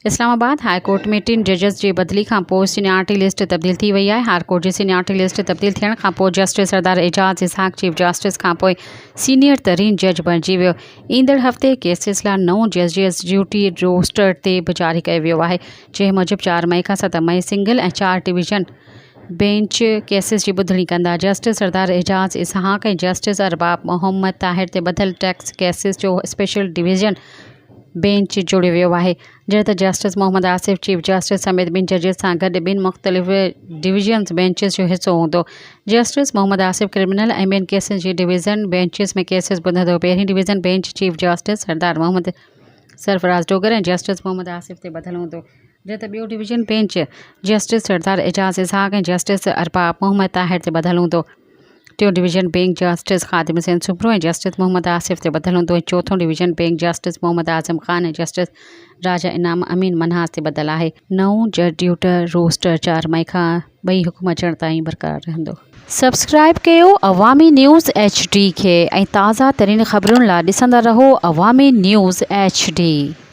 Islamabad high court में 3 जजस जी बदली खां पोइ सीनियरिटी लिस्ट तब्दील थी वई है। हाई कोर्ट जी सीनियरिटी लिस्ट तब्दील थियण खां पोइ जस्टिस सरदार एजाज इसहाक चीफ जस्टिस खां पोइ सीनियर तरीन जज बणिजी वियो। ईंदड़ हफ़्ते केसिस लाइ नओं जजिस ड्यूटी रोस्टर ते बि जारी कयो वियो आहे, जंहिं मूजिबि 4 मई खां 7 मई सिंगल ऐं 4 डिवीज़न बेंच केसिस जी ॿुधणी कंदा। जस्टिस सरदार एजाज इसहाक ऐं जस्टिस अरबाब मोहम्मद ताहिर ते ॿधल टैक्स केसिस जो स्पेशल डिवीज़न बेंच जुड़ियो वियो आहे, जॾहिं त justice Mohammad Asif chief justice समेत 2 जजिस सां गॾु 2 मुख़्तलिफ़ डिवीज़न्स बेंचिस जो हिसो हूंदो। जस्टिस मोहम्मद आसिफ क्रिमिनल ऐं 2 केसिस जी डिवीज़न बेंचिस में केसिस ॿुधंदो। पहिरीं डिवीज़न बेंच चीफ जस्टिस सरदार मोहम्मद सरफराज डोगर ऐं जस्टिस मोहम्मद आसिफ ते ॿधल हूंदो, जॾहिं त ॿियो division bench justice Sardar Ejaz Ishaq ऐं जस्टिस अरबाब मोहम्मद ताहिर ते ॿधल हूंदो। टियों division bench justice Khadim Hussain Subro ऐं जस्टिस मोहम्मद आसिफ ते ॿधल हूंदो ऐं चौथों division bench justice Mohammad Azam Khan ऐं जस्टिस राजा इनाम अमीन मन्हास ते ॿधल आहे। नओं जज ड्यूटी रोस्टर 4 मई खां 2 हुकुम अचण ताईं बरक़रार रहंदो। सब्सक्राइब कयो अवामी न्यूज़ HD खे ऐं ताज़ा तरीन ख़बरुनि लाइ ॾिसंदा रहो अवामी न्यूज़ HD।